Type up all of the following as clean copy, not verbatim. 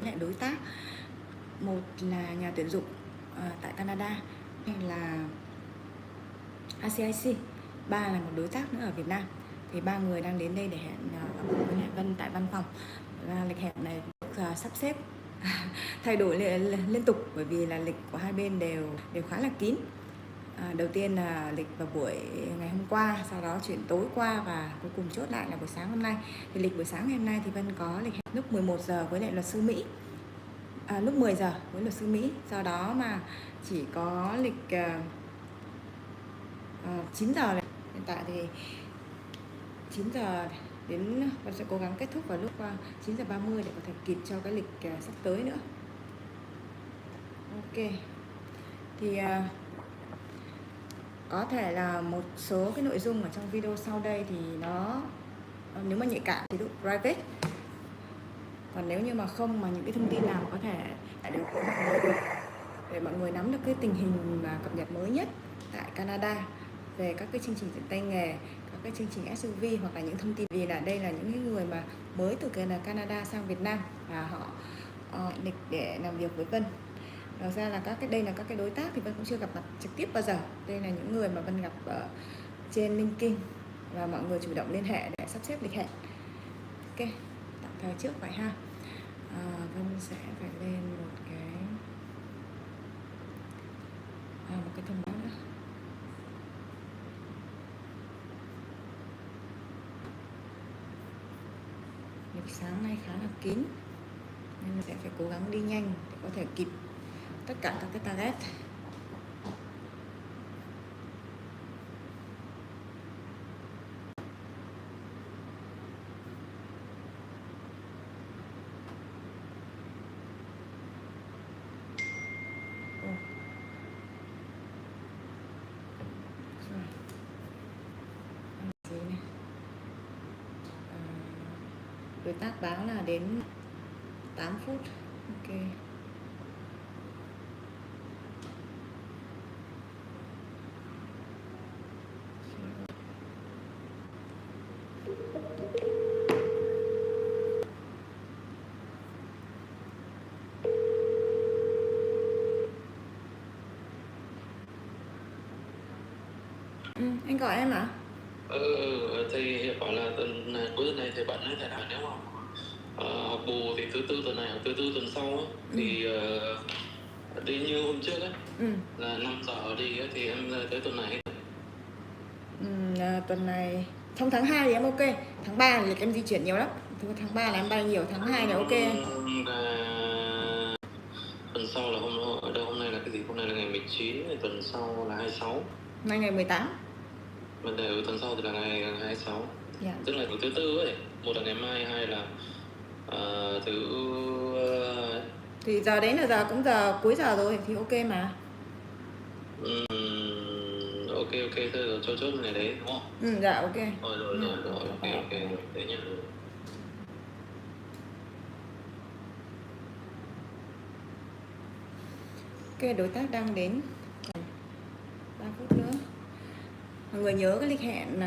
lại đối tác. Một là nhà tuyển dụng tại Canada, hay là ICIC, ba là một đối tác nữa ở Việt Nam. Thì ba người đang đến đây để hẹn gặp với lại Vân tại văn phòng. Và lịch hẹn này sắp xếp thay đổi liên tục, bởi vì là lịch của hai bên đều khá là kín. Đầu tiên là lịch vào buổi ngày hôm qua, sau đó chuyển tối qua và cuối cùng chốt lại là buổi sáng hôm nay. Thì lịch buổi sáng ngày hôm nay thì Vân có lịch hẹn lúc 11 giờ với lại luật sư Mỹ, lúc 10 giờ với luật sư Mỹ. Do đó mà chỉ có lịch 9 giờ này. Hiện tại thì 9 giờ đến, Vân sẽ cố gắng kết thúc vào lúc 9 giờ 30 để có thể kịp cho cái lịch sắp tới nữa. Ok. Thì có thể là một số cái nội dung ở trong video sau đây thì nó nếu mà nhạy cảm thì được private. Còn nếu như mà không, mà những cái thông tin nào có thể được để mọi người nắm được cái tình hình và cập nhật mới nhất tại Canada về các cái chương trình dạy tay nghề, các cái chương trình SUV, hoặc là những thông tin, vì là đây là những cái người mà mới từ Canada sang Việt Nam và họ lịch để làm việc với Vân. Thực ra là đây là các cái đối tác thì Vân cũng chưa gặp mặt trực tiếp bao giờ. Đây là những người mà Vân gặp ở trên LinkedIn và mọi người chủ động liên hệ để sắp xếp lịch hẹn. Ok, tạm thời trước vậy ha. Vân sẽ phải lên một cái thông báo nữa. Lịch sáng nay khá là kín nên mình sẽ phải cố gắng đi nhanh để có thể kịp tất cả các cái target. Đối tác báo là đến 8 phút. Ok. Anh gọi em à? Thì bảo là cuối tuần này thì bận ấy, thế nào nếu mà học bù thì thứ tư tuần này hoặc thứ tư tuần sau ấy, thì đi như hôm trước ấy, là 5 giờ đi ấy, thì em tới tuần này. Tuần này trong tháng 2 thì em ok, tháng 3 thì em di chuyển nhiều lắm. Tháng 3 là em bay nhiều, tháng 2 là ok. Tuần sau là hôm nay là cái gì? Hôm nay là ngày 19, tuần sau là 26. Nay ngày 18. Vấn đề tuần sau thì là ngày 26. Yeah. Tức là thứ tư ấy, một là ngày mai, hai là thứ thì giờ đến là giờ cũng giờ cuối giờ rồi thì ok mà. Ok thôi rồi, cho chốt ngày đấy đúng không? Dạ ok. Rồi ok thế nhá. Ok, đối tác đang đến 3 phút nữa. Mọi người nhớ cái lịch hẹn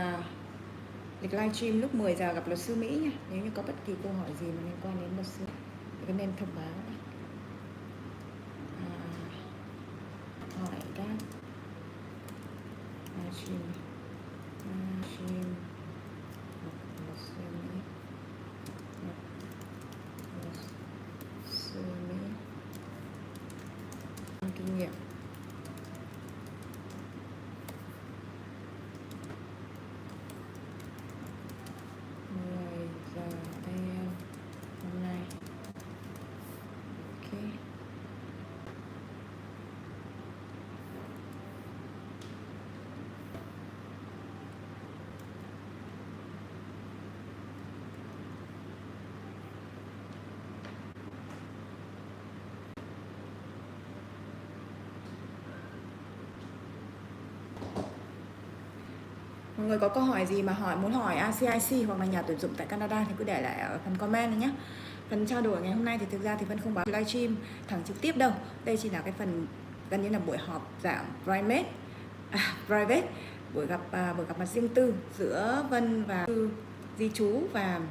lịch livestream lúc 10 giờ gặp luật sư Mỹ nha. Nếu như có bất kỳ câu hỏi gì mà liên quan đến luật sư thì nên thông báo. Hỏi các livestream luật sư Mỹ, kinh nghiệm. Mọi người có câu hỏi gì mà muốn hỏi ICIC hoặc là nhà tuyển dụng tại Canada thì cứ để lại ở phần comment này nhé. Phần trao đổi ngày hôm nay thì thực ra thì Vân không báo livestream thẳng trực tiếp đâu. Đây chỉ là cái phần gần như là buổi họp dạng private, buổi gặp mặt riêng tư giữa Vân và di trú và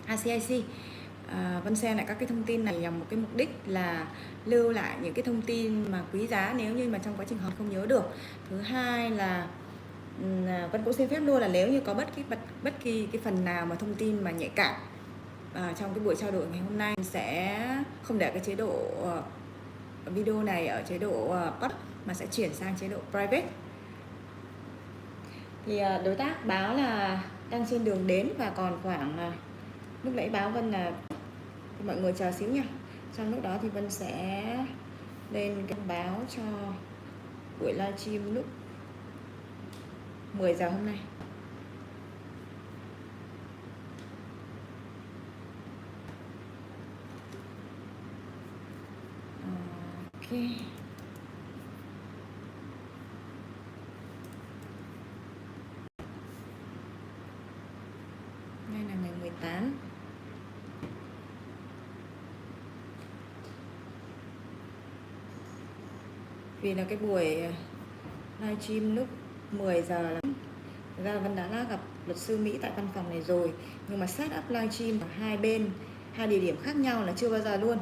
ICIC. Vân share lại các cái thông tin này nhằm một cái mục đích là lưu lại những cái thông tin mà quý giá nếu như mà trong quá trình học không nhớ được. Thứ hai là Vân cũng xin phép luôn là nếu như có bất kỳ cái phần nào mà thông tin mà nhạy cảm trong cái buổi trao đổi ngày hôm nay sẽ không để cái chế độ video này ở chế độ public mà sẽ chuyển sang chế độ private. Thì đối tác báo là đang trên đường đến và còn khoảng lúc nãy báo Vân là thì mọi người chờ xíu nha. Trong lúc đó thì Vân sẽ lên cái báo cho buổi livestream lúc 10 giờ hôm nay. Ok. Đây là ngày 18. Vì là cái buổi livestream lúc 10 giờ là ra Vân đã gặp luật sư Mỹ tại văn phòng này rồi, nhưng mà set up livestream ở hai địa điểm khác nhau là chưa bao giờ luôn.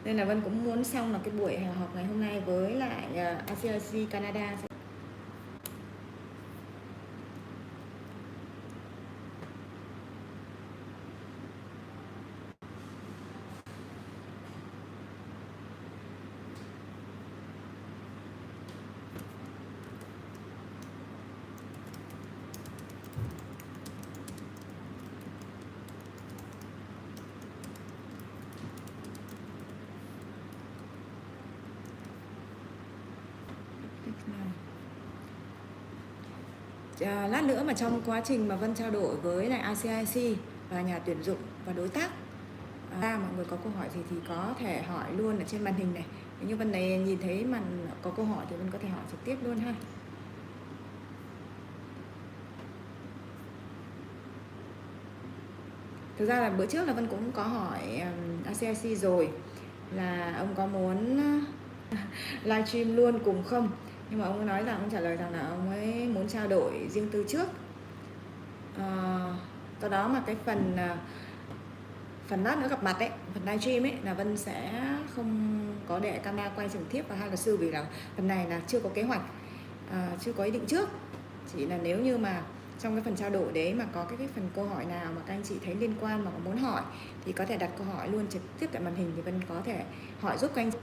Nên là Vân cũng muốn xong là cái buổi họp ngày hôm nay với lại ICIC Canada. Lát nữa mà trong quá trình mà Vân trao đổi với lại ICIC và nhà tuyển dụng và đối tác, mọi người có câu hỏi gì thì có thể hỏi luôn ở trên màn hình này. Nếu như Vân này nhìn thấy màn có câu hỏi thì Vân có thể hỏi trực tiếp luôn ha. Thực ra là bữa trước là Vân cũng có hỏi ICIC rồi là ông có muốn livestream luôn cùng không, nhưng mà ông ấy nói rằng ông trả lời rằng là ông ấy muốn trao đổi riêng tư trước. Do đó mà cái phần lát nữa gặp mặt ấy, phần livestream ấy là Vân sẽ không có để camera quay trực tiếp vào hai luật sư, vì là phần này là chưa có kế hoạch, chưa có ý định trước. Chỉ là nếu như mà trong cái phần trao đổi đấy mà có cái phần câu hỏi nào mà các anh chị thấy liên quan mà có muốn hỏi thì có thể đặt câu hỏi luôn trực tiếp tại màn hình, thì Vân có thể hỏi giúp các anh chị.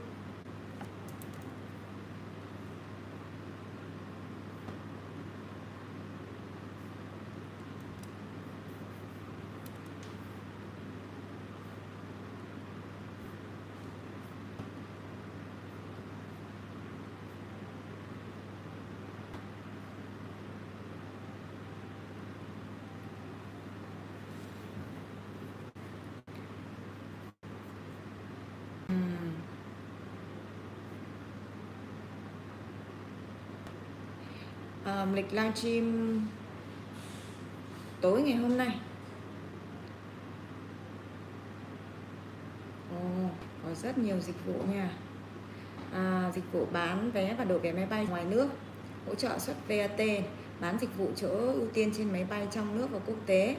Lịch livestream tối ngày hôm nay có rất nhiều dịch vụ nha. Dịch vụ bán vé và đổi vé máy bay ngoài nước, hỗ trợ xuất VAT, bán dịch vụ chỗ ưu tiên trên máy bay trong nước và quốc tế,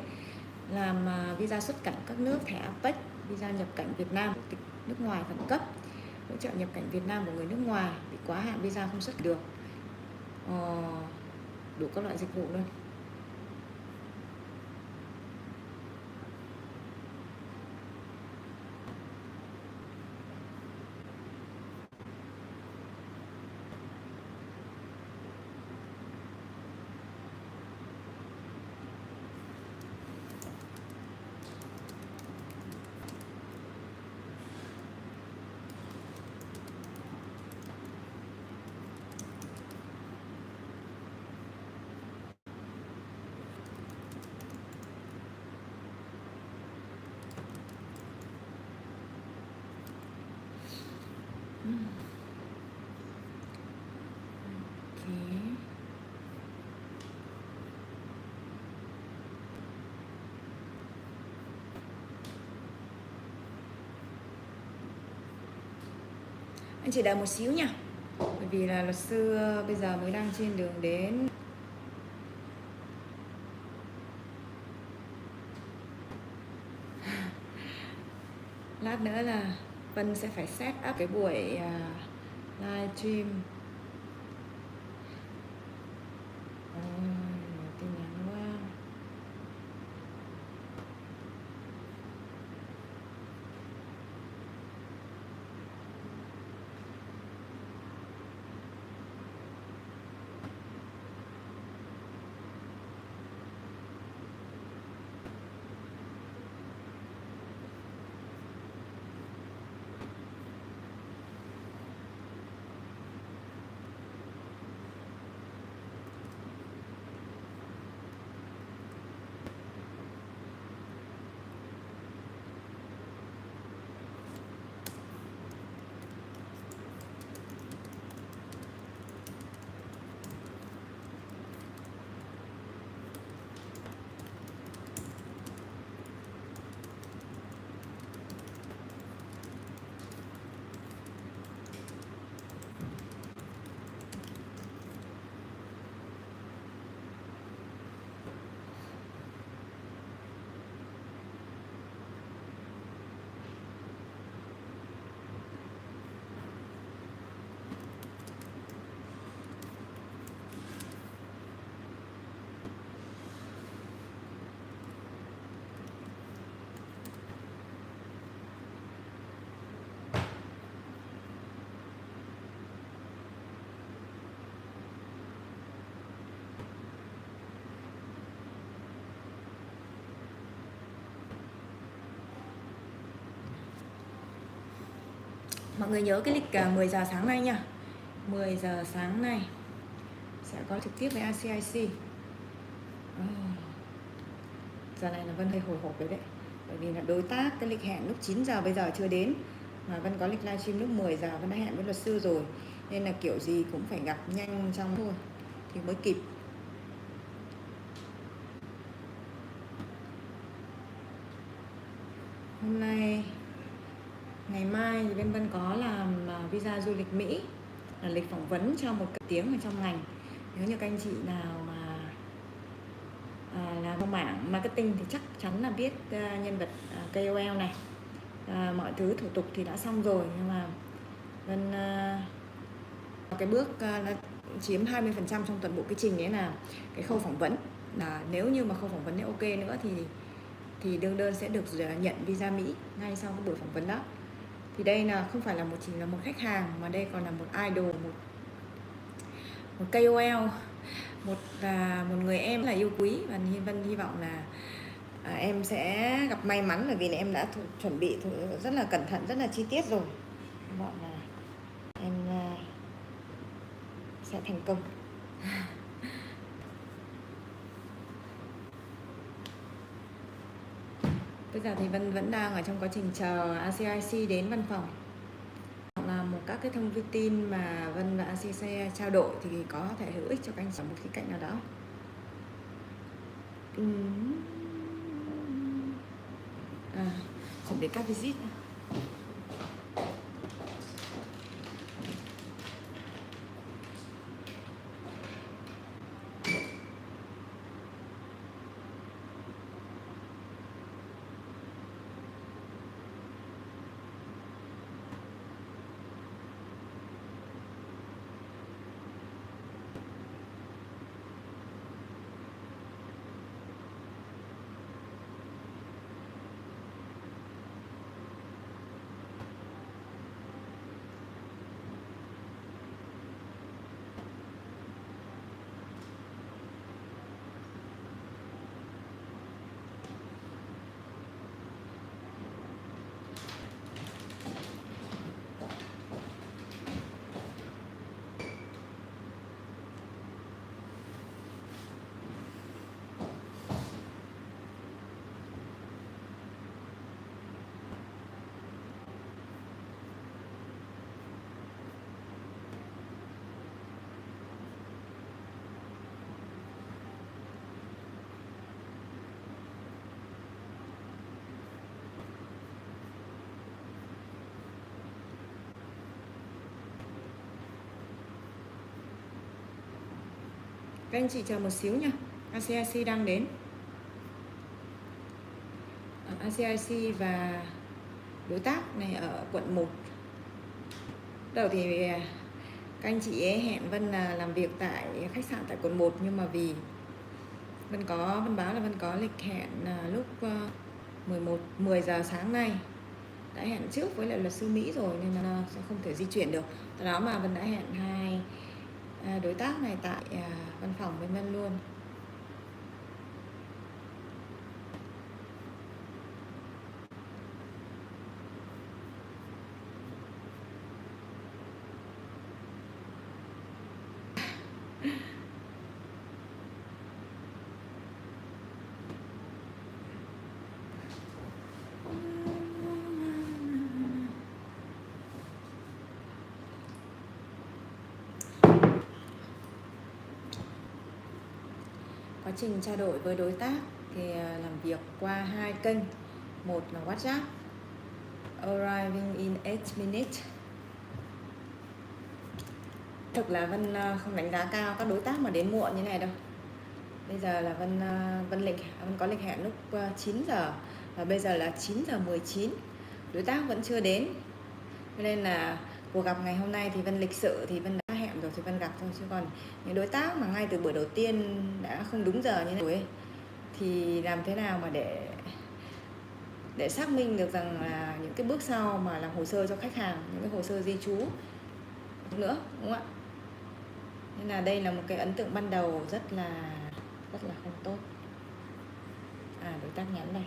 làm visa xuất cảnh các nước, thẻ APEC, visa nhập cảnh Việt Nam, quốc tịch nước ngoài khẩn cấp, hỗ trợ nhập cảnh Việt Nam của người nước ngoài bị quá hạn visa không xuất được, đủ các loại dịch vụ luôn. Anh chỉ đợi một xíu nha, bởi vì là luật sư bây giờ mới đang trên đường đến. Lát nữa là Vân sẽ phải set up cái buổi live stream. Tin nhắn quá. Mọi người nhớ cái lịch 10 giờ sáng nay nha. 10 giờ sáng nay sẽ có trực tiếp với ICIC. Giờ này là Vân hơi hồi hộp đấy. Bởi vì là đối tác cái lịch hẹn lúc 9 giờ bây giờ chưa đến. Mà Vân có lịch livestream lúc 10 giờ Vân đã hẹn với luật sư rồi. Nên là kiểu gì cũng phải gặp nhanh trong thôi thì mới kịp. Hôm nay ngày mai thì bên Vân có làm visa du lịch Mỹ, là lịch phỏng vấn cho một tiếng ở trong ngành. Nếu như các anh chị nào mà làm trong mảng marketing thì chắc chắn là biết nhân vật KOL này. Mọi thứ thủ tục thì đã xong rồi, nhưng mà Vân cái bước nó chiếm 20% trong toàn bộ quy trình ấy là cái khâu phỏng vấn. Là nếu như mà khâu phỏng vấn ok nữa thì đương đơn sẽ được nhận visa Mỹ ngay sau cái buổi phỏng vấn đó. Thì đây là không phải là chỉ là một khách hàng, mà đây còn là một idol, một KOL, một người em là yêu quý. Và Vân hy vọng là em sẽ gặp may mắn, bởi vì là em đã chuẩn bị rất là cẩn thận, rất là chi tiết rồi. Hy vọng là em sẽ thành công. Bây giờ thì Vân vẫn đang ở trong quá trình chờ ICIC đến văn phòng. Là một các cái thông tin mà Vân và ICIC trao đổi thì có thể hữu ích cho các anh ở một khía cạnh nào đó. Chuẩn bị các visit. Các anh chị chờ một xíu nha. ICIC đang đến. ICIC và đối tác này ở quận 1. Đầu thì các anh chị ấy hẹn Vân là làm việc tại khách sạn tại quận 1, nhưng mà vì Vân báo là Vân có lịch hẹn lúc 10 giờ sáng nay, đã hẹn trước với lại luật sư Mỹ rồi nên là sẽ không thể di chuyển được. Từ đó mà Vân đã hẹn hai đối tác này tại văn phòng với Vân luôn. Quá trình trao đổi với đối tác thì làm việc qua hai kênh. Một là WhatsApp, arriving in 8 minutes. Thực là Vân không đánh giá cao các đối tác mà đến muộn như này đâu. Bây giờ là Vân có lịch hẹn lúc 9 giờ và bây giờ là 9 giờ 19. Đối tác vẫn chưa đến. Cho nên là cuộc gặp ngày hôm nay thì Vân lịch sự thì Vân đã hẹn rồi thì Vân gặp thôi, chứ còn những đối tác mà ngay từ bữa đầu tiên đã không đúng giờ như này rồi ấy, thì làm thế nào mà để xác minh được rằng là những cái bước sau mà làm hồ sơ cho khách hàng, những cái hồ sơ di trú nữa, đúng không ạ? Nên là đây là một cái ấn tượng ban đầu rất là không tốt. Đối tác nhắn đây.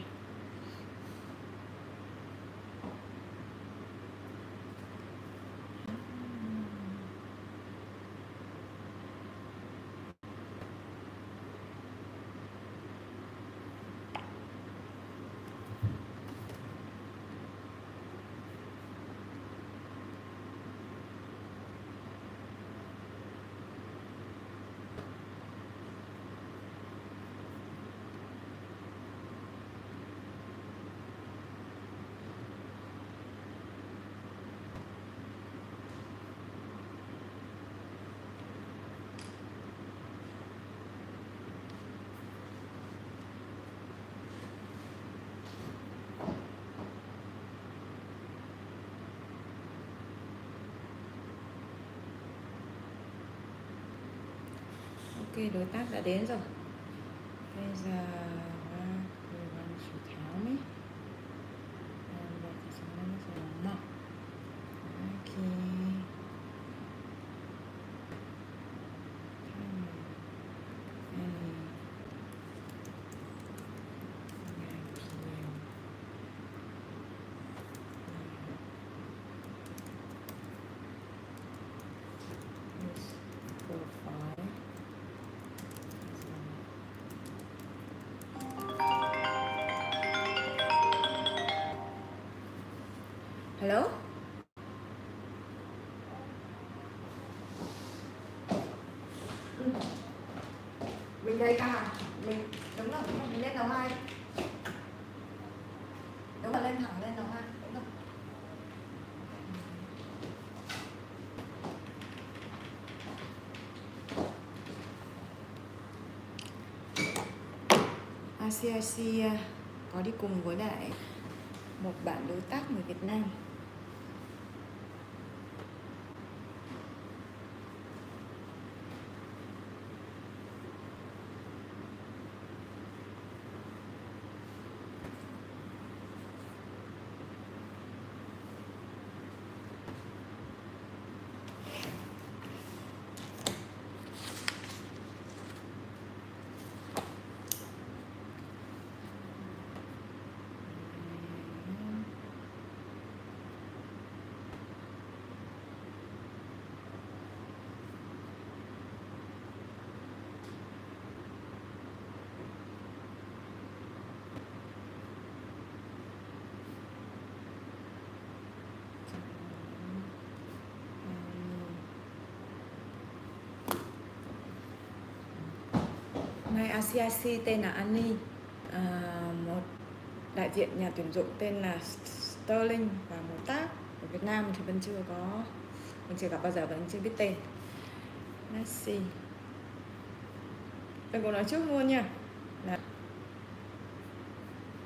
Ok, đối tác đã đến rồi. Bây giờ chỉ tháo mấy hello. Mình đây cả. Mình đúng rồi, mình lên lầu 2. Đúng rồi, lên thẳng lên lầu 2. Đúng rồi. ICIC có đi cùng với lại một bạn đối tác người Việt Nam. Nay ICIC tên là Annie, một đại diện nhà tuyển dụng tên là Sterling và một tác ở Việt Nam thì Vân chưa gặp bao giờ, Vân chưa biết tên. Let's see. Vân có nói trước luôn nha.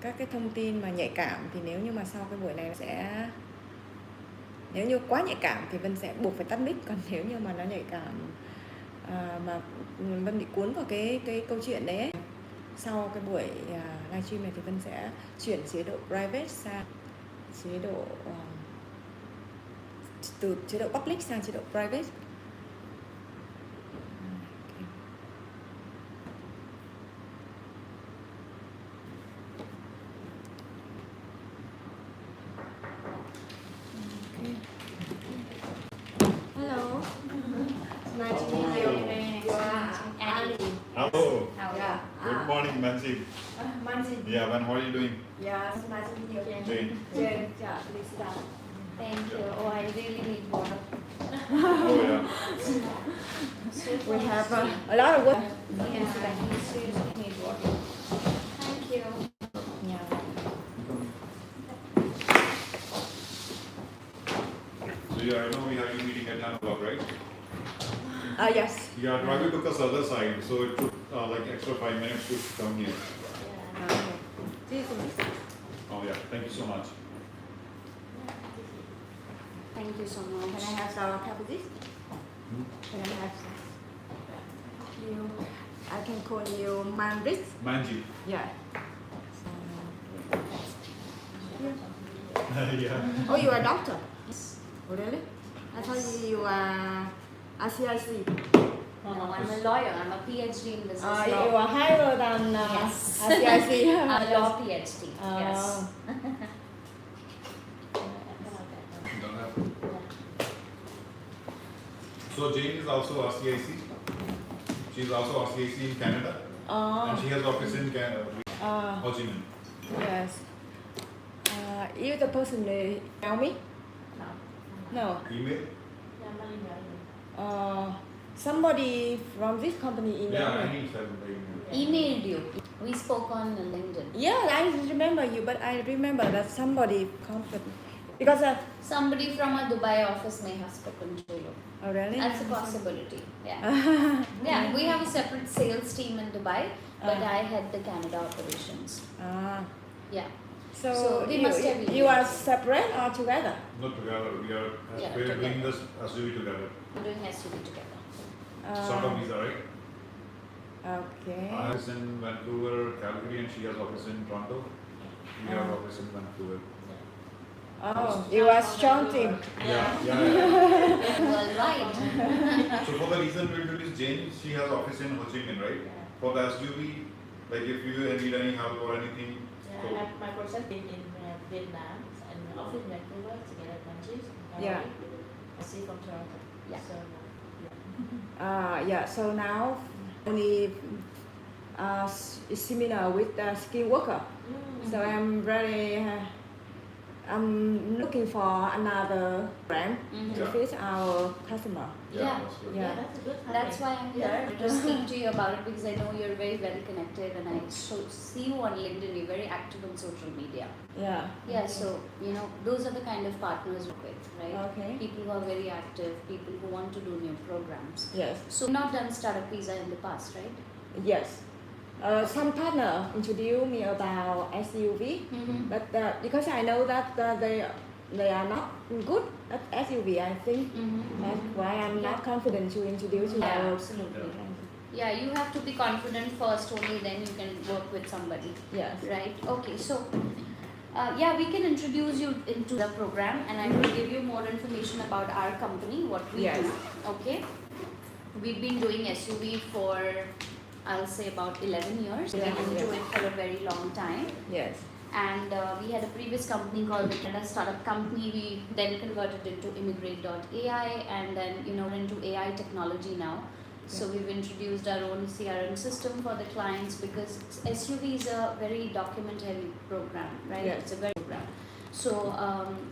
các cái thông tin mà nhạy cảm thì nếu như mà sau cái buổi này sẽ, nếu như quá nhạy cảm thì Vân sẽ buộc phải tắt mic, còn nếu như mà nó nhạy cảm mà Vân bị cuốn vào cái câu chuyện đấy ấy, sau cái buổi livestream này thì Vân sẽ chuyển chế độ private sang chế độ từ chế độ public sang chế độ private. Hello. Nice to meet you. Hello. Yeah. Good morning, Mansi. Mansi. Yeah, man, how are you doing? Yeah, it's nice to meet you. Jane. Jane, yeah, please sit down. Thank you. Oh, I really need water. Oh, yeah. We have a lot of work. Yeah, I seriously need water. Thank you. Yeah. So, yeah, I know we have you meeting at 10 o'clock, right? Yes. Yeah, driver took us other side, so it took like extra 5 minutes to come here. Okay. See you soon. Oh, yeah, thank you so much. Thank you so Can much. I have some cabbage? Can I have some? You, I can call you Manrit. Manji. Yeah. Yeah. Oh, you are a doctor? Oh, really? I thought you are RCIC. No, I'm a lawyer. I'm a PhD in business law. You are higher than Yes. RCIC. I'm a law PhD. Yes. Don't have. So, Jane is also RCIC. She's also RCIC in Canada. And she has office in Canada, Ho Chi Minh. Yes. You the person email me? No. Email? Somebody from this company emailed Yeah, I me. need seven by email. Emailed you. We spoke on LinkedIn. Yeah, I remember you, but I remember that somebody contacted because Somebody from a Dubai office may have spoken to you. oh really? That's a possibility. Yeah. Yeah, we have a separate sales team in Dubai, but I head the Canada operations. Yeah. So they must have you are emailed. separate or together? Not together, we are Yeah, we are doing together. this SUV together. We're doing SUV together. Sort of visa, right? Okay. I have in Vancouver, Calgary, and she has office in Toronto. We have office in Vancouver. Oh, you are strong team. Yeah. Worldwide. So for the reason we introduced Jane, she has office in Ho Chi Minh, right? For the SUV, like if you need any help or anything. Yeah, I have my person in Vietnam and office in Vancouver together countries. Yeah. I see from Toronto. Yeah. So, Yeah. So now only similar with the skill worker. So I'm looking for another brand to Yeah. fit our customer. Yeah. That's good. Yeah. that's a good That's timing. why I'm here to speak to you about it, because I know you're very well connected and I see you on LinkedIn. You're very active on social media. Yeah. Yeah, so those are the kind of partners we work with, right? Okay. People who are very active, people who want to do new programs. Yes. So not done startup visa in the past, right? Yes. Some partner introduced me about SUV, but because I know that they are not good at SUV, I think that's why I'm not confident to introduce to Yeah, our absolutely. Yeah, you have to be confident first, only then you can work with somebody. Yes. Right. Okay. So, we can introduce you into the program, and I will give you more information about our company, what we Yes. do. Okay. We've been doing SUV for, I'll say, about 11 years. We've been into it for a very long time. Yes. And we had a previous company called the Canada Startup Company. We then converted into immigrate.ai, and then into AI technology now. So we've introduced our own CRM system for the clients, because SUV is a very document heavy program, right? Yes. It's a very program. So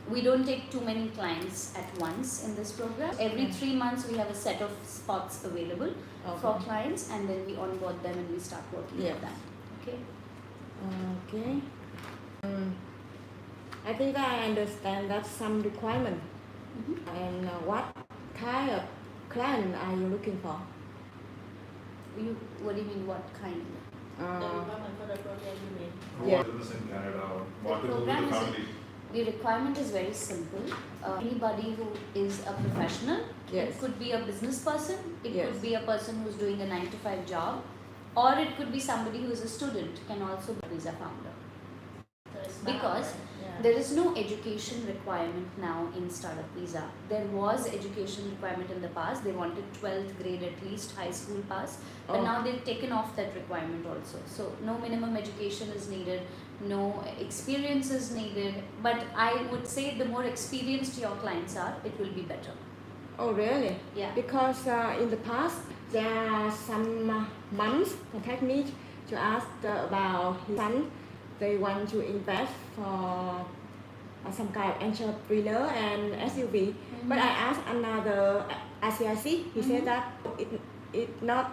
we don't take too many clients at once in this program. Every 3 months we have a set of spots available for clients, and then we onboard them and we start working with them. Okay. Okay. I think I understand that's some requirement. And what kind of client are you looking for? What do you mean, what kind? The requirement for the program, you mean? Who Yeah. wants business in Canada or what to do with program the is family? The requirement is very simple. Anybody who is a professional, Yes. it could be a business person, it Yes. could be a person who's doing a 9 to 5 job, or it could be somebody who is a student, can also be a visa founder. So it's not, Because yeah. there is no education requirement now in startup visa. There was education requirement in the past. They wanted 12th grade at least, high school pass, but Oh. now they've taken off that requirement also. So no minimum education is needed, no experience is needed, but I would say the more experienced your clients are, it will be better. Oh, really? Yeah. Because in the past, there are some moms contact me to ask about his son. They want to invest for some kind of entrepreneur and SUV. But I asked another RCIC. He said that it not.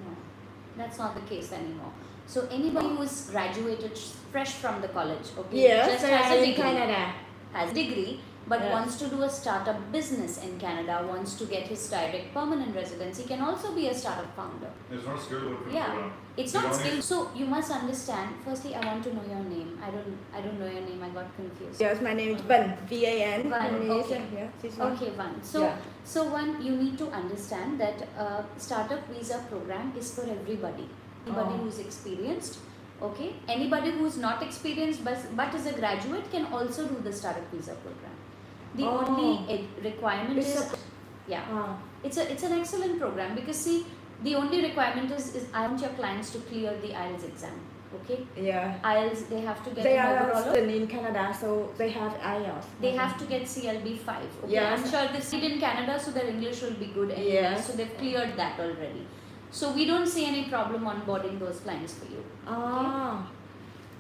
No, that's not the case anymore. So anybody who is graduated fresh from the college, okay, Yes, just they has are a in degree, Canada. has a degree, but Yes. wants to do a startup business in Canada, wants to get his direct permanent residency, can also be a startup founder. It's not skilled worker Yeah, program. it's You not don't skilled. So you must understand. Firstly, I want to know your name. I don't know your name. I got confused. Yes, my name is Vân. VAN. Van, okay. Yeah, this one. Okay, one. So, Yeah. so one, you need to understand that startup visa program is for everybody. Anybody Oh. who's experienced, okay. Anybody who's not experienced but is a graduate can also do the startup visa program. The Oh. only requirement It's is, yeah, Ah. it's an excellent program because see, the only requirement is I want your clients to clear the IELTS exam. Okay, Yeah. IELTS they have to get They an are overall. students in Canada, so they have IELTS. They have to get CLB 5. Okay, Yes. I'm sure they sit in Canada, so their English will be good anyway. Yes. So they've cleared that already. So we don't see any problem onboarding those clients for you. Ah.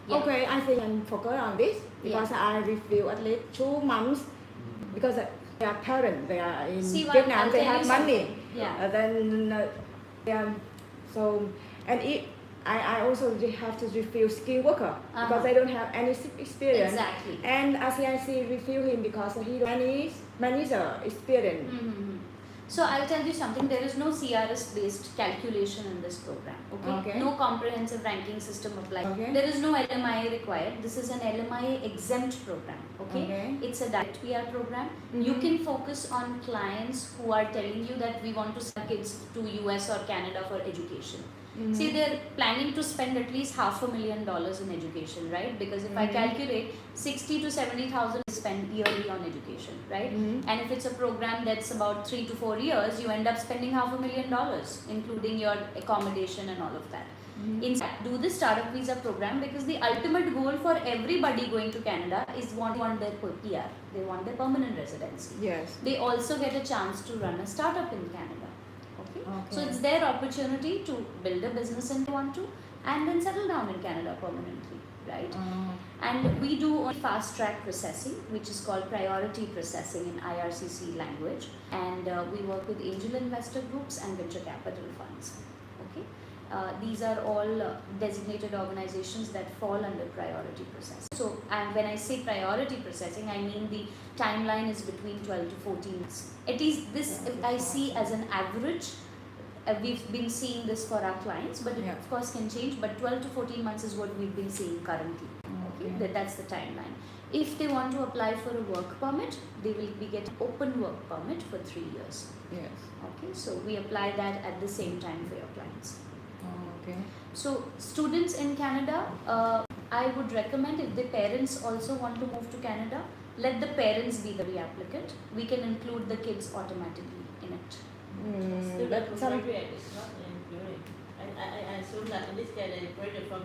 Yeah. Okay, I think I can focus on this because I review at least 2 months because they are parents, they are in See, what- Vietnam, I'll they tell have you money. something. Yeah. Then so and if I also have to review skilled worker because Uh-huh. they don't have any experience. Exactly. And RCIC review him because he don't manager experience. Mm-hmm. So I'll tell you something. There is no CRS based calculation in this program. Okay. Okay. No comprehensive ranking system applied. Okay. There is no LMIA required. This is an LMIA exempt program. Okay. Okay. It's a direct PR program. Mhm. You can focus on clients who are telling you that we want to send kids to US or Canada for education. Mhm. See, they're planning to spend at least $500,000 in education, right? Because if I calculate 60 to 70,000 spend yearly on education, right? Mhm. And if it's a program that's about 3 to 4 years, you end up spending $500,000, including your accommodation and all of that. In fact, do the startup visa program because the ultimate goal for everybody going to Canada is want their PR. They want their permanent residency. Yes. They also get a chance to run a startup in Canada. Okay. So Okay. it's their opportunity to build a business and want to, and then settle down in Canada permanently, right? And we do only fast track processing, which is called priority processing in IRCC language, and we work with angel investor groups and venture capital funds. Okay. These are all designated organizations that fall under priority processing. So, and when I say priority processing, I mean the timeline is between 12 to 14 months. At least this I see as an average. We've been seeing this for our clients, but it Yeah. of course can change. But 12 to 14 months is what we've been seeing currently. Okay, that's the timeline. If they want to apply for a work permit, they will be getting open work permit for 3 years. Yes. Okay, so we apply that at the same time for your clients. Okay. So students in Canada, I would recommend if the parents also want to move to Canada, let the parents be the reapplicant. We can include the kids automatically in it. Student But who some graduate is not included. I assume that in this case they graduate from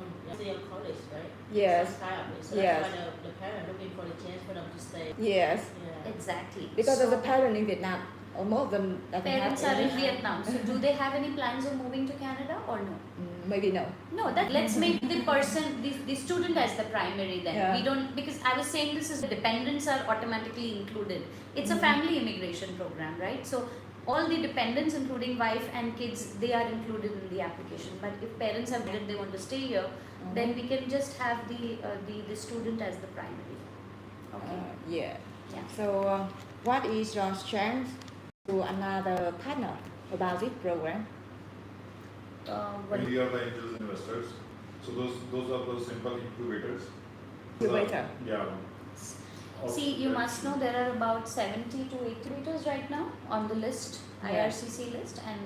your college, right? Yes. Some kind of it. So Yes. that's why the parent looking for the chance for them to stay. Yes. Yeah. Exactly. Because so of the parent in Vietnam, most of them doesn't parents have are in any. Vietnam. So do they have any plans of moving to Canada or no? Maybe no. No, that let's make the person, the student as the primary then. Yeah. We don't, because I was saying this is the dependents are automatically included. It's a family immigration program, right? So all the dependents, including wife and kids, they are included in the application. But if parents have decided they want to stay here, then we can just have the student as the primary. Okay. Yeah. Yeah. So, what is your strength to another partner about this program? We are the angels investors. So those are those simple incubators. Incubator. Yeah. See, you must know there are about 70 to 80 incubators right now on the list, Yeah. IRCC list, and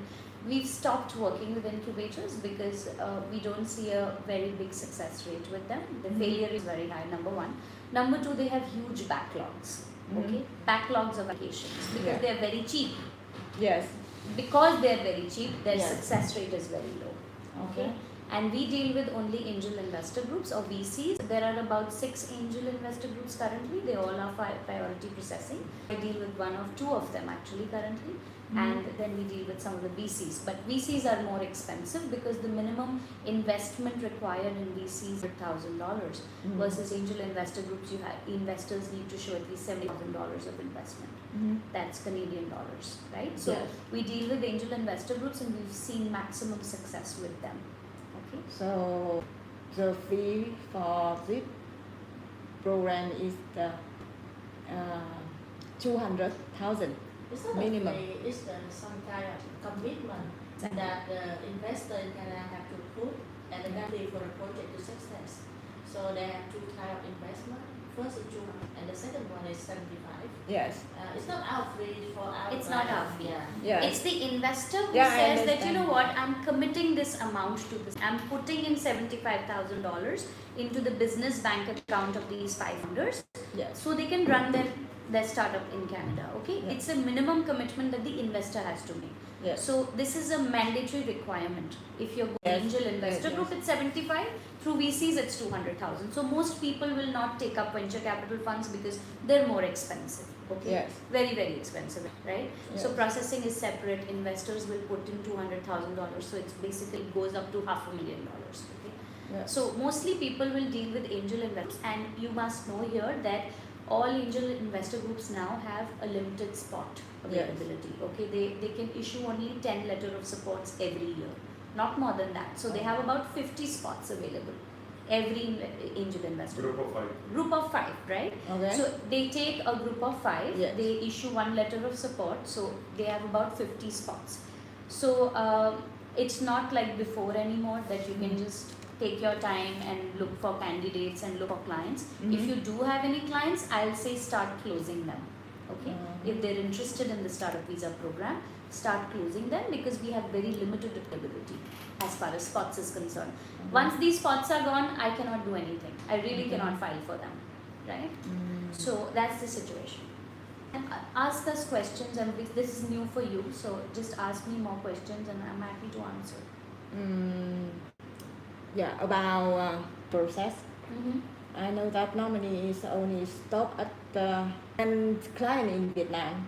we've stopped working with incubators because we don't see a very big success rate with them. The failure is very high, number one. Number two, they have huge backlogs, okay? Backlogs of applications because they're very cheap. Yes. Because they're very cheap, their Yes. success rate is very low, okay? And we deal with only angel investor groups or VCs. There are about 6 angel investor groups currently. They all are priority processing. I deal with one or two of them actually currently. And then we deal with some of the VCs. But VCs are more expensive because the minimum investment required in VCs is $1,000 versus angel investor groups. Investors need to show at least $70,000 of investment. That's Canadian dollars, right? So we deal with angel investor groups and we've seen maximum success with them. Okay. So the fee for this program is the 200,000 It's not minimum. It's some kind of commitment that the investor in Canada have to put at the country for a project to success. So they have two types of investment. First is 200 and the second one is 75. Yes. It's not our free for our. It's not our fee. Yeah. Yes. It's the investor who Yeah, I says that, you understand. know what, I'm committing this amount to this. I'm putting in $75,000 into the business bank account of these 5 founders Yes. so they can run their startup in Canada. Okay, Yeah. it's a minimum commitment that the investor has to make. Yes. So this is a mandatory requirement. If you're going Yes. angel investor Yes, group, it's 75. Through VCs, it's 200,000. So most people will not take up venture capital funds because they're more expensive. Okay, Yes. very very expensive, right? So Yes. processing is separate. Investors will put in $200,000. So it's basically goes up to $500,000. Okay. Yes. So mostly people will deal with angel investors, and you must know here that all angel investor groups now have a limited spot availability. Okay, they can issue only 10 letter of supports every year, not more than that. So they have about 50 spots available. Every angel investor Group of 5. Group of 5, right? Okay. So they take a group of 5, Yes. they issue 1 letter of support, so they have about 50 spots. So it's not like before anymore that you can just take your time and look for candidates and look for clients. If you do have any clients, I'll say start closing them. Okay, if they're interested in the startup visa program, start closing them because we have very limited availability as far as spots is concerned. Once these spots are gone, I cannot do anything. I really cannot file for them, right? So that's the situation. And ask us questions, and this is new for you, so just ask me more questions and I'm happy to answer. Yeah, about process. I know that normally is only stop at the client in Vietnam.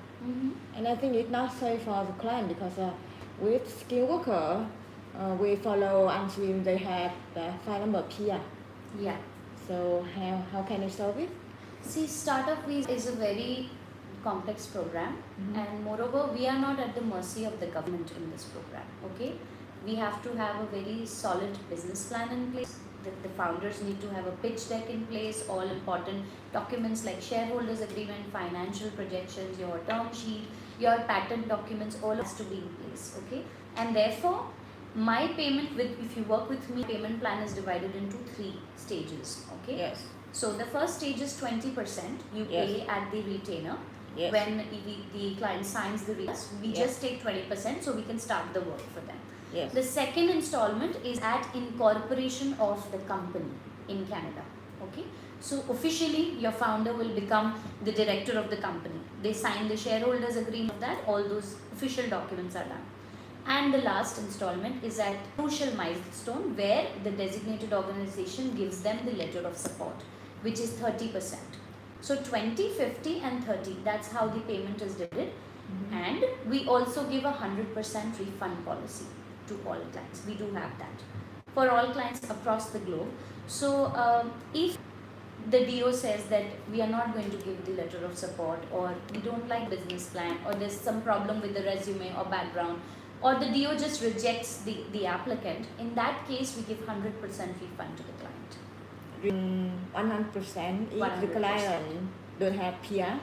And I think it's not safe for the client because with skilled worker, we follow until they have the file number PR. Yeah. So how can you solve it? See, startup visa is a very complex program, and moreover, we are not at the mercy of the government in this program. Okay, we have to have a very solid business plan in place. The founders need to have a pitch deck in place, all important documents like shareholders agreement, financial projections, your term sheet, your patent documents, all has to be in place. Okay, and therefore my payment if you work with me, payment plan is divided into 3 stages. Okay. Yes. So the first stage is 20%. You pay at the retainer. Yes. When the client signs the lease, we just take 20% so we can start the work for them. Yes. The second installment is at incorporation of the company in Canada. Okay, so officially your founder will become the director of the company. They sign the shareholders agreement of that, all those official documents are done. And the last installment is at crucial milestone where the designated organization gives them the letter of support, which is 30%. So 20, 50 and 30, that's how the payment is divided. And we also give a 100% refund policy to all clients. We do have that for all clients across the globe. So if the DO says that we are not going to give the letter of support, or we don't like business plan, or there's some problem with the resume or background, or the DO just rejects the applicant, in that case we give 100% refund to the client. 100% if the 100%. client don't have PR.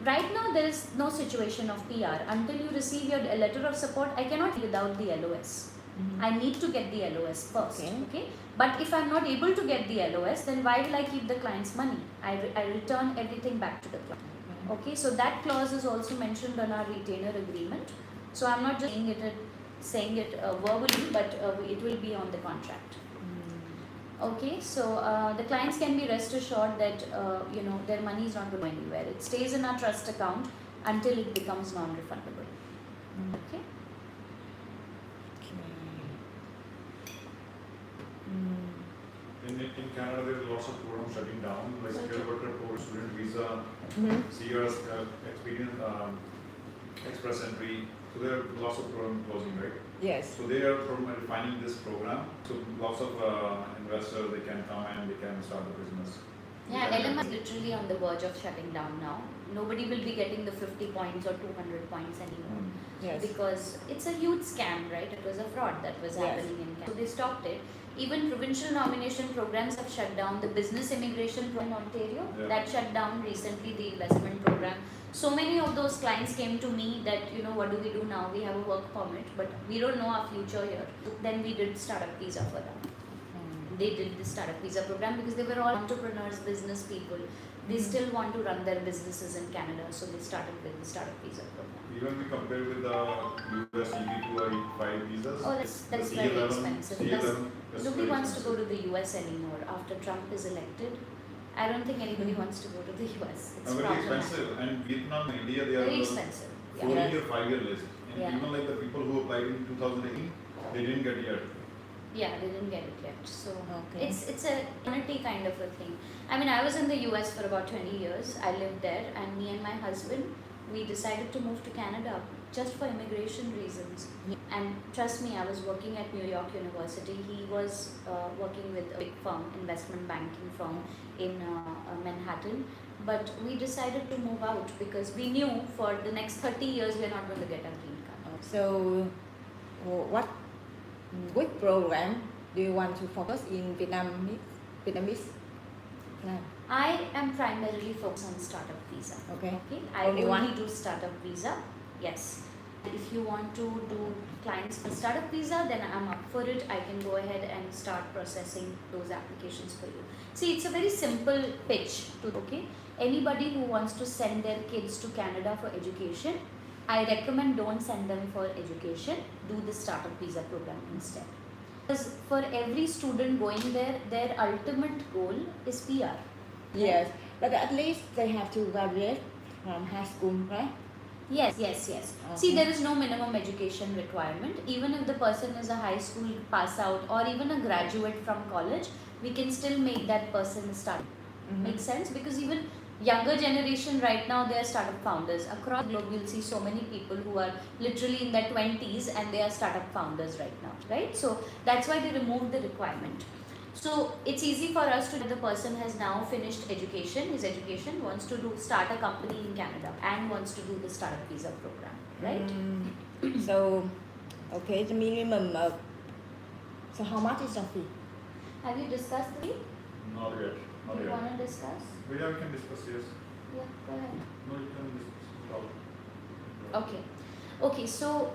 Right now there is no situation of PR. Until you receive your letter of support, I cannot without the LOS. I need to get the LOS first. Okay. Okay. But if I'm not able to get the LOS, then why will I keep the client's money? I return everything back to the client. Okay. So that clause is also mentioned on our retainer agreement. So I'm not just saying it verbally, but it will be on the contract. Okay, so the clients can be rest assured that their money is not going anywhere. It stays in our trust account until it becomes non-refundable. Okay. In Canada, there are lots of programs shutting down, like skilled worker program, student visa, CRS, experience, express entry. So there are lots of programs closing, right? Yes. So they are refining this program. So lots of investors, they can come and they can start the business. Yeah, LMI is literally on the verge of shutting down now. Nobody will be getting the 50 points or 200 points anymore. Yes. Because it's a huge scam, right? It was a fraud that was happening in Canada. So they stopped it. Even provincial nomination programs have shut down. The business immigration program in Ontario, that shut down recently, the investment program. So many of those clients came to me that, what do we do now? We have a work permit, but we don't know our future here. Then we did startup visa for them. They did the startup visa program because they were all entrepreneurs, business people. They still want to run their businesses in Canada, so they started with the startup visa program. Even we compare with the US EB2 or E5 visas. Oh, that's very expensive. Nobody wants to go to the US anymore after Trump is elected. I don't think anybody wants to go to the US. It's very expensive. And Vietnam and India, they are very expensive. 4-year, 5-year list. And Yeah. even like the people who applied in 2018, they didn't get yet. Yeah, they didn't get it yet. So Okay. it's a unity kind of a thing. I mean, I was in the US for about 20 years. I lived there, and me and my husband, we decided to move to Canada just for immigration reasons. And trust me, I was working at New York University. He was working with a big firm, investment banking firm in Manhattan. But we decided to move out because we knew for the next 30 years we're not going to get a green card. So, which program do you want to focus in Vietnamese? No. I am primarily focused on startup visa. Okay. I Only only one? do startup visa. Yes. If you want to do clients for startup visa, then I'm up for it. I can go ahead and start processing those applications for you. See, it's a very simple pitch to anybody who wants to send their kids to Canada for education. I recommend don't send them for education. Do the startup visa program instead. Because for every student going there, their ultimate goal is PR. Yes, but at least they have to graduate from high school, right? Yes. See, Okay. there is no minimum education requirement. Even if the person is a high school pass out or even a graduate from college, we can still make that person start. Makes sense? Because even younger generation right now, they are startup founders. Across the globe, you'll see so many people who are literally in their 20s and they are startup founders right now, right? So that's why they removed the requirement. So it's easy for us to, the person has now finished his education, wants to start a company in Canada and wants to do the startup visa program, right? So, okay, the minimum. So how much is the fee? Have you discussed the fee? Not yet. Not You yet. want to discuss? But yeah, we can discuss, yes. Yeah, go ahead. No, you can discuss. Okay, so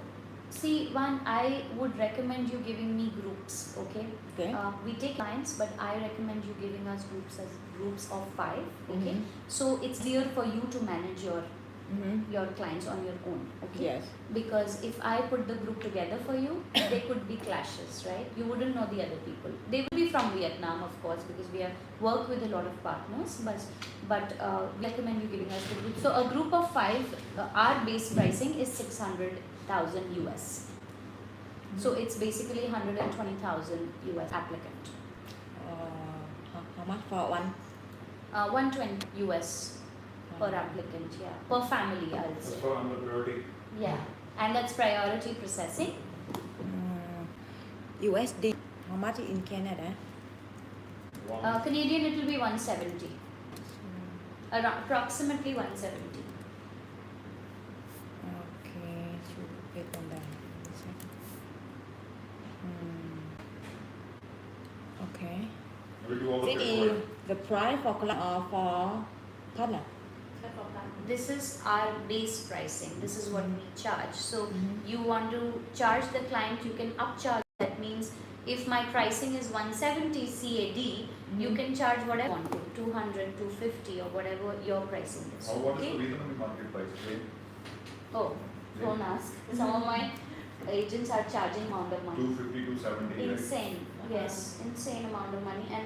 see, I would recommend you giving me groups, okay? Okay. We take clients, but I recommend you giving us groups of 5, okay? So it's clear for you to manage your clients on your own, okay? Yes. Because if I put the group together for you, there could be clashes, right? You wouldn't know the other people. They will be from Vietnam, of course, because we have worked with a lot of partners, but we recommend you giving us the group. So a group of 5, our base pricing is 600,000 US. So it's basically 120,000 US applicant. How much for one? 120 US per applicant, yeah. Per family, I'll That's say. for under priority. Yeah. And that's priority processing. USD. How much in Canada? Canadian, it will be 170. Around approximately 170. Okay, should get on that. Okay. We do all the This is paperwork. the price for client or for partner? This is our base pricing. This is what we charge. So you want to charge the client, you can upcharge means if my pricing is 170 CAD, you can charge whatever you want to, 200, 250 or whatever your pricing is. What is Okay? the reasonable market price? Oh, don't ask. Some of my agents are charging amount of money. 250 to 70. Insane. Yes, insane amount of money, and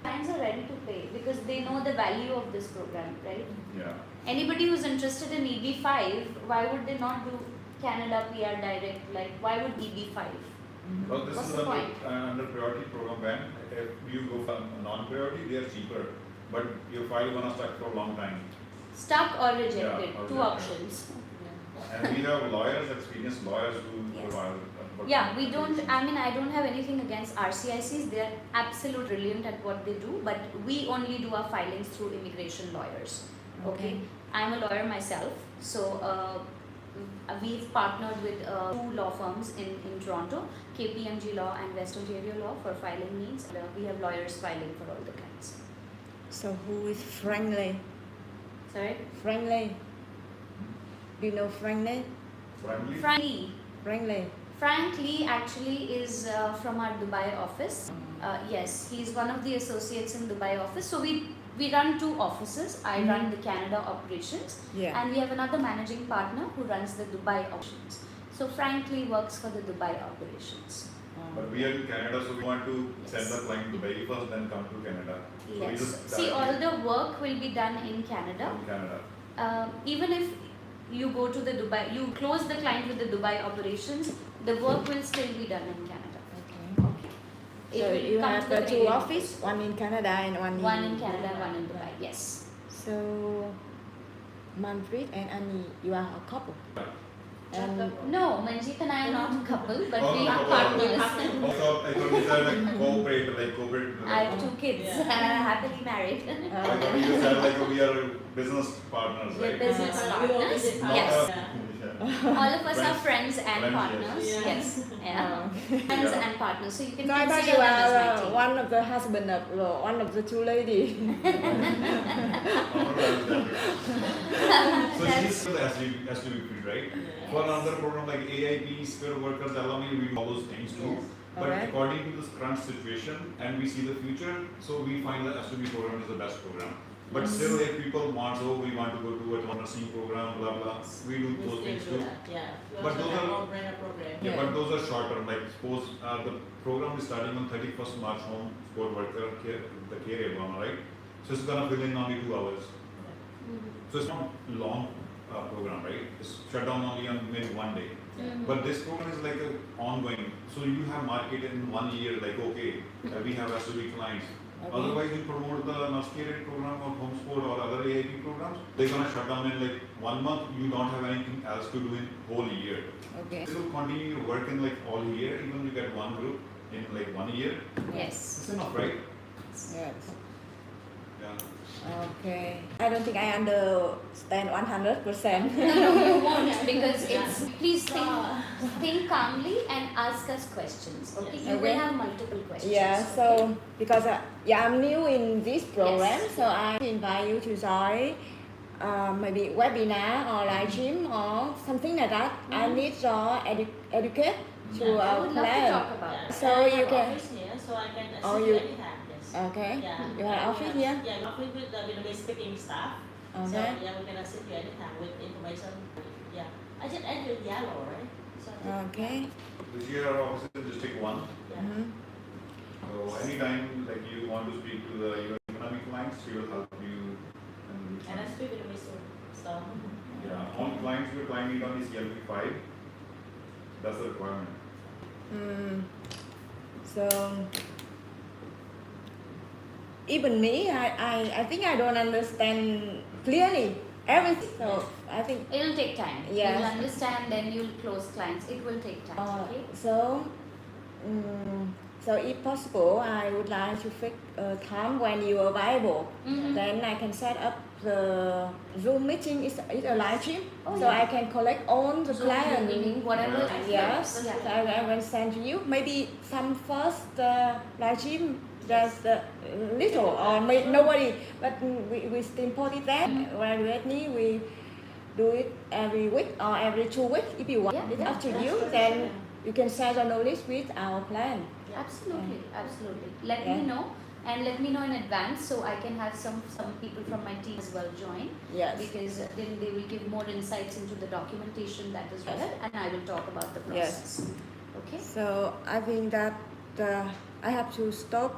clients are ready to pay because they know the value of this program, right? Yeah. Anybody who's interested in EB5, why would they not do Canada PR Direct? Like, why would EB5? Well, this What's is the point? under priority program ban. If you go for non-priority, they are cheaper, but your file gonna stuck for a long time. Stuck or rejected? Yeah, or Two rejected. options. And we have lawyers, experienced lawyers who Yes. file. Yeah, we don't, I don't have anything against RCICs. They're absolutely brilliant at what they do, but we only do our filings through immigration lawyers. Okay? I'm a lawyer myself, so we've partnered with 2 law firms in Toronto, KPMG Law and West Ontario Law for filing needs. We have lawyers filing for all the clients. So who is Friendly? Sorry? Friendly. Do you know Friendly? Friendly? Friendly. Frank Lee actually is from our Dubai office. Yes, he's one of the associates in Dubai office. So we run 2 offices. I run the Canada operations, Yeah. and we have another managing partner who runs the Dubai operations. So Frank Lee works for the Dubai operations. But we are in Canada, so we want to send the client to Dubai first, then come to Canada. So we Yes. just See, all directly the work will be done in Canada. in Canada. Even if you go to the Dubai, you close the client with the Dubai operations, the work will still be done in Canada. Okay. Okay. It So will you come have to the the 2 Canadian offices, one in Canada and One in Canada and one in Dubai, yes. So Manpreet and Annie, you are a couple. And No, Manjeet and I are not a couple, but Oh, we no, are no, partners. Also, I thought these are like corporate. I have 2 kids Yeah. and I'm happily married. I thought you said like we are business partners, We're right? business We will partners. visit Yes. Yeah. All of us are friends and Friends, yes. partners. Yeah. Yes. Yeah. Friends Yeah. and partners. So you can so I thought consider you them as my are team. one of the husband of one of the 2 ladies. So she's still has to be free, right? For another program like AIP, skilled workers, alumni, we do all those things too. Yes. But Alright. according to this current situation and we see the future, so we find that SUB program is the best program. But still, if people want, so we want to go to a nursing program, blah blah, we do We those still things do too. that, yeah. We But also those have are- no-brainer program. Yeah, but those are short term. Like suppose the program is starting on 31st March, home support worker care, the care area, right? So it's gonna fill in only 2 hours. So it's not long program, right? It's shut down only on maybe 1 day. But this program is like a ongoing. So you have market in 1 year, like okay, we have SUB clients. Otherwise, you promote the nurse care aid program or home support or other AIP programs. They're gonna shut down in like 1 month. You don't have anything else to do in whole year. Okay. This will continue to work in like all year, even you get 1 group in like 1 year. Yes. It's enough, right? Yes. Yeah. Okay. I don't think I understand 100%. No, you won't because it's, please think calmly and ask us questions. Okay, you Okay. will have multiple questions. Yeah, so okay? because I'm new in this program, Yes. so I invite you to join maybe webinar or live stream or something like that. I need your educate to I our would love to client. talk about it. So I you have can- office here, so I can assist Oh, you you- anytime. Yes. Okay. Yeah. You have office here? Yeah, office with the Vietnamese speaking staff. So Okay. yeah, we can assist you anytime with information. Yeah. I just add you yellow, right? So Okay. This year our office is in District 1. yeah. Mhm. So anytime like you want to speak to your economic clients, she will help you. And I speak Vietnamese too. So Yeah, on clients, your client need only CLP5. That's the requirement. So even me, I think I don't understand clearly everything. So I think It'll take time. Yes. You'll understand, then you'll close clients. It will take time. Okay. So if possible, I would like to fix a time when you are available. Mhm. Then I can set up the Zoom meeting. It's a live stream, Oh, so yeah. I can collect all the Zoom client. meeting, whatever. Yeah. Yes, Yeah. so I will send to you. Maybe some first live stream, just little or nobody, but we still put it there. Gradually, we do it every week or every 2 weeks if you want. Yeah, It's yeah, up to that's you. good. Then you can share your knowledge with our plan. Absolutely, absolutely. Let Yeah. me know, and let me know in advance so I can have some people from my team as well join. Yes. Because then they will give more insights into the documentation that is required, and I will talk about the Yes. process. Okay. So I think that I have to stop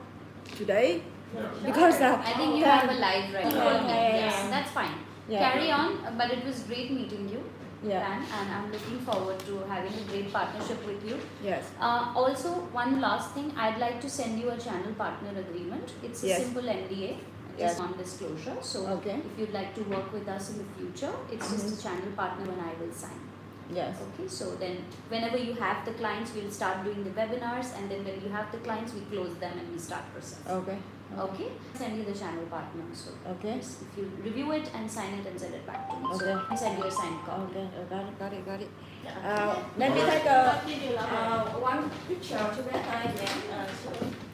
today Yeah. because I think you have a live right now. Yeah. Yes, that's fine. Yeah. Carry on, but it was great meeting you. Yeah. And I'm looking forward to having a great partnership with you. Yes. Also, one last thing, I'd like to send you a channel partner agreement. It's a Yes. simple NDA, Yes. just non-disclosure. So Okay. if you'd like to work with us in the future, it's just a channel partner when I will sign. Yes. Okay, so then whenever you have the clients, we'll start doing the webinars, and then when you have the clients, we close them and we start process. Okay. Okay, send you the channel partner. So Okay. just if you review it and sign it and send it back to me. Okay. So send your signed copy. Okay. Got it. Let me take one picture together.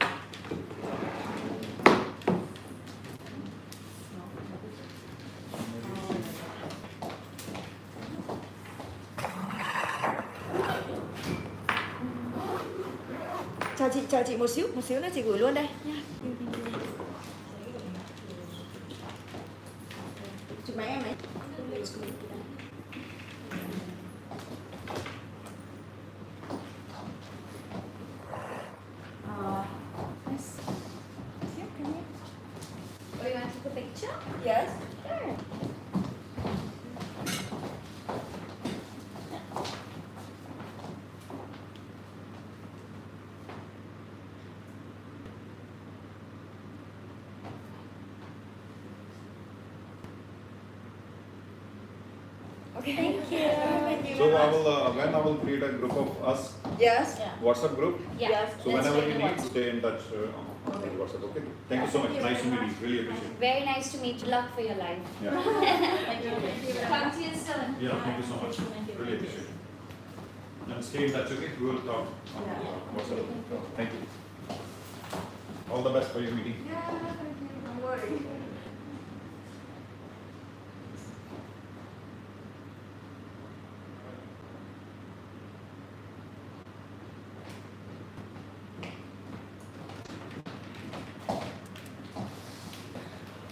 Chờ chị một xíu nữa chị gửi luôn đây nha. Chụp máy em ấy. Yes. Here, come here. Oh, you want to take a picture? Yes. Sure. Okay. Thank you. Thank you. So when I will create a group of us, Yes. Yeah. WhatsApp group. Yeah. Yes. So Let's whenever make you it need, WhatsApp. stay in touch on WhatsApp. Okay. Thank you so much. Nice to meet you. Really appreciate it. Very nice to meet you. Luck for your life. Yeah. Thank you. Come to you soon. Yeah. Thank you so much. Really appreciate it. And stay in touch. Okay. We will talk on WhatsApp. Thank you. All the best for your meeting. Yeah, thank you. Don't worry.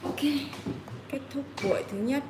Ok, kết thúc buổi thứ nhất